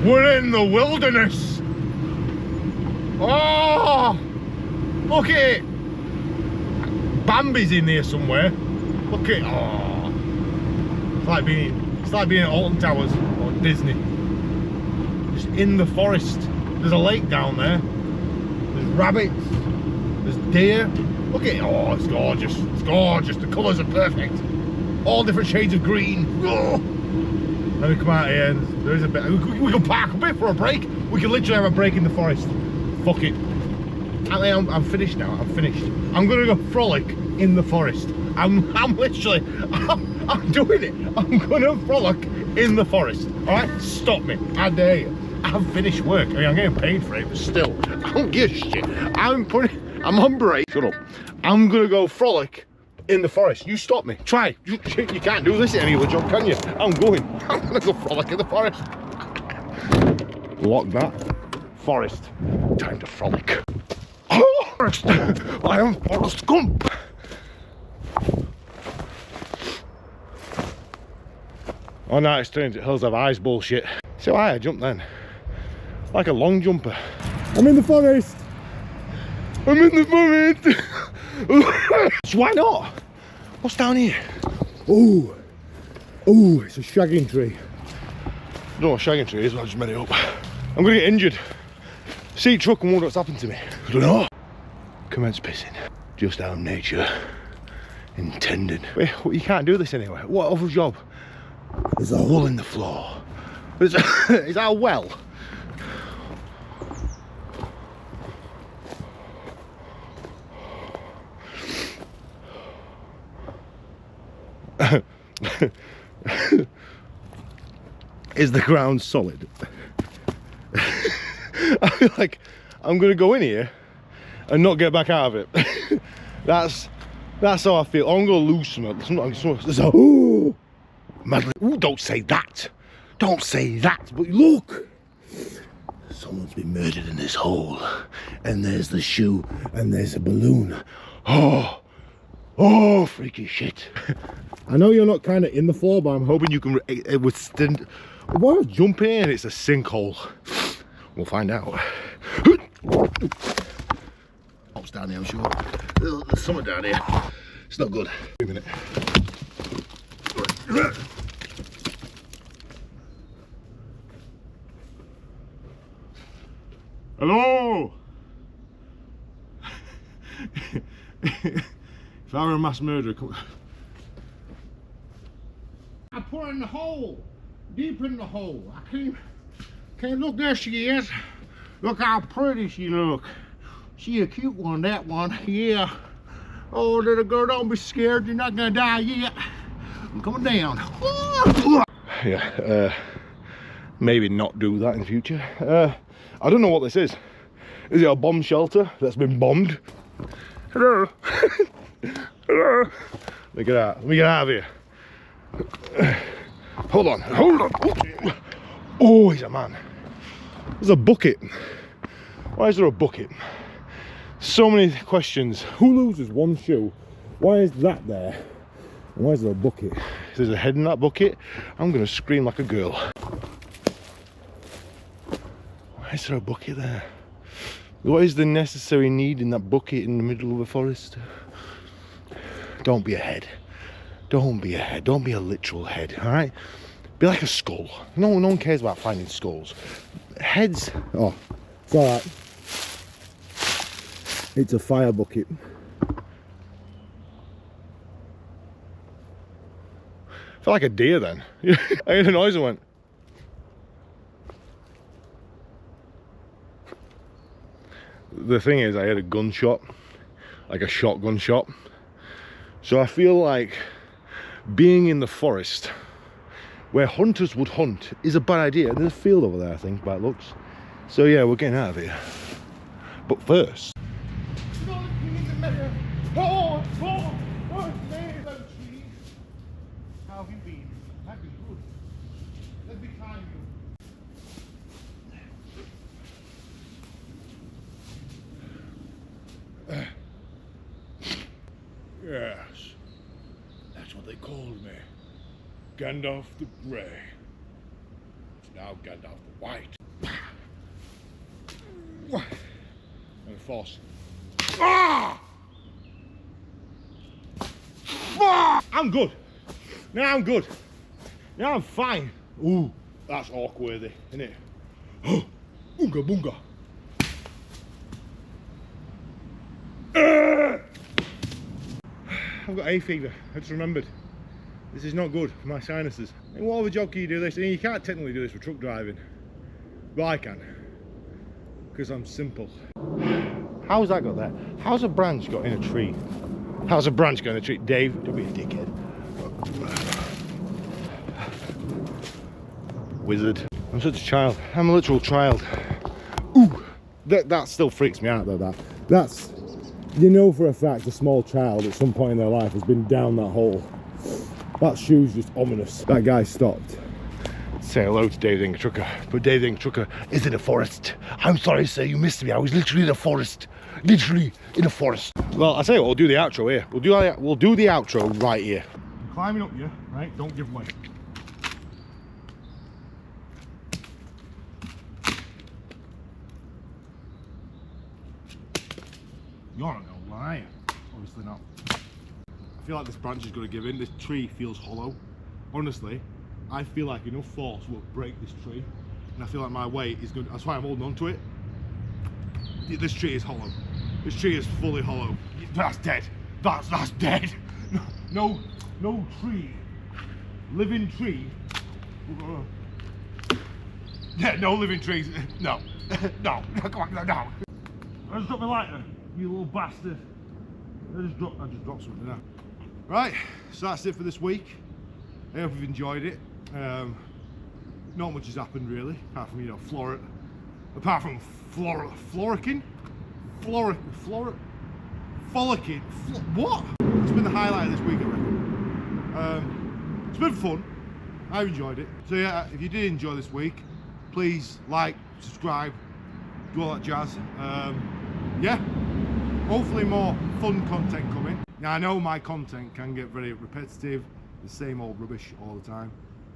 We're in the wilderness. Oh, look at it. Bambi's in there somewhere. Look at it. Oh, it's like being at Alton Towers or Disney. Just in the forest. There's a lake down there. There's rabbits. There's deer. Look at it. Oh, it's gorgeous. It's gorgeous. The colours are perfect. All different shades of green. Oh. Let me come out here. And there is a bit. We can park a bit for a break. We can literally have a break in the forest. Fuck it. I'm finished now. I'm finished. I'm gonna go frolic in the forest. I'm literally. I'm doing it. I'm gonna frolic in the forest. All right. Stop me. I dare you. I've finished work. I mean, I'm getting paid for it, but still, I don't give a shit. I'm on break. Shut up. I'm gonna go frolic in the forest. You stop me. Try. You can't do this at any other job, can you? I'm gonna go frolic in the forest. Lock that. Forest. Time to frolic. Oh, forest. I am Forrest Gump. Oh no, it's turns it hills have eyes bullshit. See why I jumped then? Like a long jumper. I'm in the forest. I'm in the forest. So why not? What's down here? Oh, oh, it's a shagging tree. I don't know what a shagging tree is, but I just made it up. I'm gonna get injured. See truck and wonder what's happened to me. I don't know. Commence pissing. Just how nature intended. Wait, you can't do this anyway. What other job? There's a hole in the floor. Is that a well? Is the ground solid? I feel like I'm gonna go in here and not get back out of it. that's how I feel. I'm gonna lose something. Ooh, madly. Ooh, don't say that. Don't say that. But look, someone's been murdered in this hole, and there's the shoe, and there's a balloon. Oh, freaky shit. I know you're not kind of in the floor, but I'm hoping you can withstand. Why am I jumping in? It's a sinkhole. We'll find out. What's down here, I'm sure. There's something down here. It's not good. Wait a minute. Hello? If I were a mass murderer, come. I put her in the hole, deep in the hole. I can't look. There she is. Look how pretty she look. She a cute one, that one. Yeah. Oh, little girl, don't be scared. You're not gonna die yet. I'm coming down. Yeah. Maybe not do that in the future. I don't know what this is. Is it a bomb shelter that's been bombed? Hello. Hello. Let me get out. Let me get out of here. Hold on. Hold on. Oh, he's a man. There's a bucket. Why is there a bucket? So many questions. Who loses one shoe? Why is that there? And why is there a bucket? If there's a head in that bucket, I'm gonna scream like a girl. Why is there a bucket there? What is the necessary need in that bucket in the middle of the forest? Don't be a head. Don't be a head. Don't be a literal head, all right? Be like a skull. No one cares about finding skulls. Heads, oh, it's all right. It's a fire bucket. I felt like a deer then. I heard a noise and went. the thing is, I had a gunshot, like a shotgun shot. So I feel like being in the forest where hunters would hunt is a bad idea. There's a field over there, I think, by it looks. So yeah, we're getting out of here. But first, How have you been? I've been good. Let me time you. yes, that's what they called me. Gandalf the Grey. It's now Gandalf the White. And Force. Ah! I'm good. Now I'm good. Now I'm fine. Ooh, that's awkward, isn't it? Oh, oonga boonga. I've got hay fever. I just remembered. This is not good for my sinuses. And what other job can you do this? I mean, you can't technically do this for truck driving, but I can, because I'm simple. How's that got there? How's a branch got in a tree? How's a branch got in a tree? Dave, don't be a dickhead. Wizard. I'm such a child. I'm a literal child. Ooh, that still freaks me out though. That's, you know for a fact a small child at some point in their life has been down that hole. That shoe's just ominous. That guy stopped. Say hello to Davetheangrytrucker, but Davetheangrytrucker is in a forest. I'm sorry, sir, you missed me. I was literally in a forest. Literally in a forest. Well, I'll tell you what, we'll do the outro here. We'll do the outro right here. I'm climbing up you, right? Don't give way. You're not gonna lie. Obviously not. I feel like this branch is gonna give in. This tree feels hollow. Honestly, I feel like enough force will break this tree, and I feel like my weight is good. That's why I'm holding on to it. This tree is hollow. This tree is fully hollow. That's dead. That's dead. No tree, living tree. Yeah, no living trees. No, no, come on, no. I just dropped my lighter, you little bastard. I just dropped something now. Right, so that's it for this week. I hope you've enjoyed it. Not much has happened really, apart from, you know, frolicking. What? It's been the highlight of this week, I reckon. It's been fun. I've enjoyed it. So yeah, if you did enjoy this week, please like, subscribe, do all that jazz. Yeah, hopefully more fun content coming. Now I know my content can get very repetitive, the same old rubbish all the time,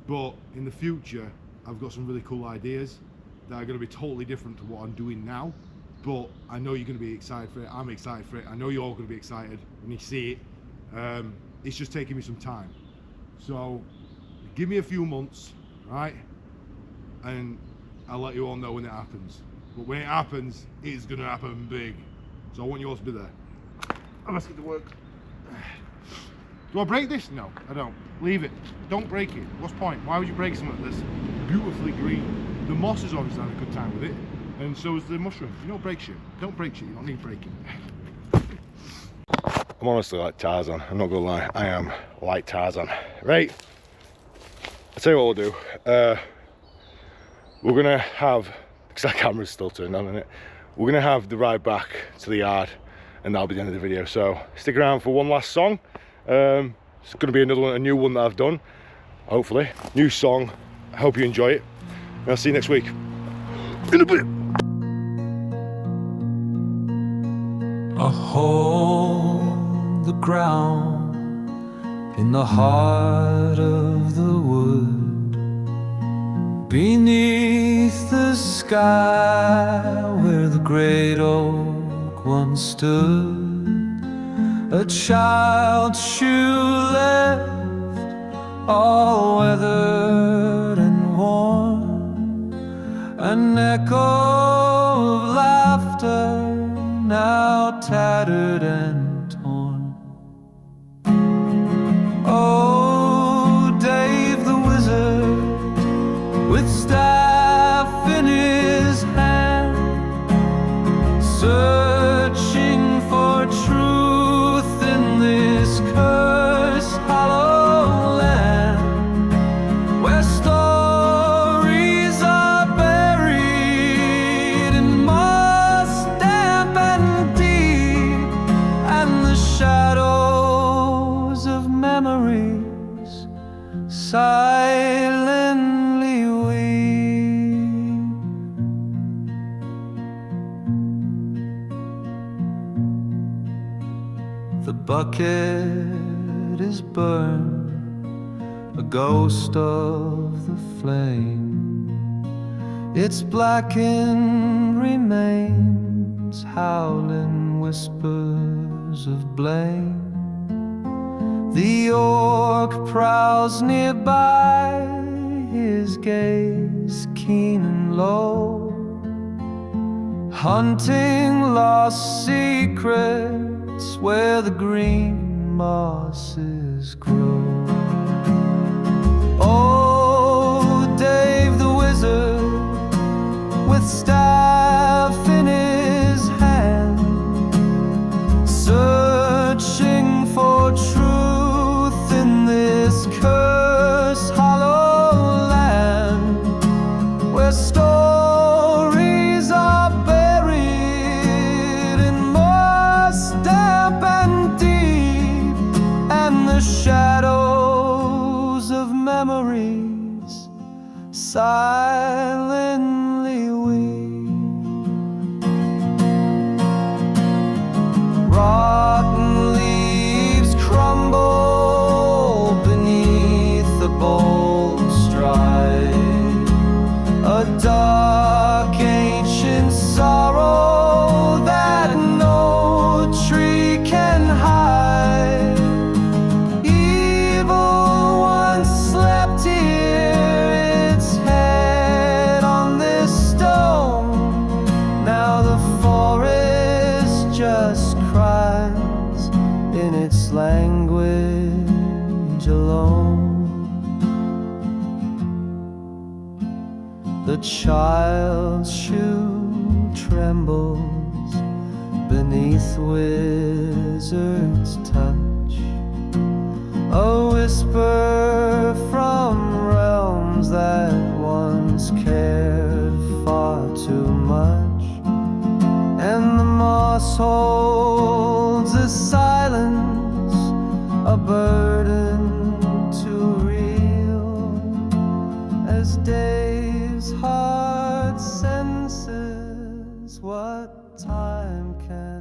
but in the future I've got some really cool ideas that are going to be totally different to what I'm doing now. But I know you're going to be excited for it. I'm excited for it. I know you're all going to be excited when you see it. It's just taking me some time. So give me a few months, right? And I'll let you all know when it happens. But when it happens, it's going to happen big. So I want you all to be there. Let's get to work. Do I break this? No, I don't. Leave it. Don't break it. What's the point? Why would you break something like this? Beautifully green. The moss is obviously having a good time with it. And so is the mushroom. You don't break shit. Don't break shit. You don't need breaking. I'm honestly like Tarzan. I'm not gonna lie. I am like Tarzan. Right. I'll tell you what we'll do. We're gonna have, because that camera's still turned on, isn't it? We're gonna have the ride back to the yard, and that'll be the end of the video. So stick around for one last song. It's gonna be another one, a new one that I've done. Hopefully, new song. I hope you enjoy it. And I'll see you next week. In a bit. A hole in the ground in the heart of the wood, beneath the sky where the great oak once stood. A child's shoe left, all weathered and worn, an echo of laughter now tattered and torn. Oh, Dave the wizard, with staff in his hand, silently weep. The bucket is burned, a ghost of the flame. Its blackened remains, howling whispers of blame. The orc prowls nearby, his gaze keen and low, hunting lost secrets where the green mosses grow. Oh, Dave the wizard, with staff in his hand, searching for truth in this cursed hollow land, where stories are buried in moss damp and deep, and the shadows of memories silently weep. Rotten leaves crumble beneath the bold stride, a dark ancient sorrow that no tree can hide. Evil once slept here, its head on this stone. Now the forest just cries in its language alone. The child's shoe trembles beneath wizard's touch, a whisper from realms that once cared far too much. And the moss holds a silence, a burden too real, as Dave's heart senses what time can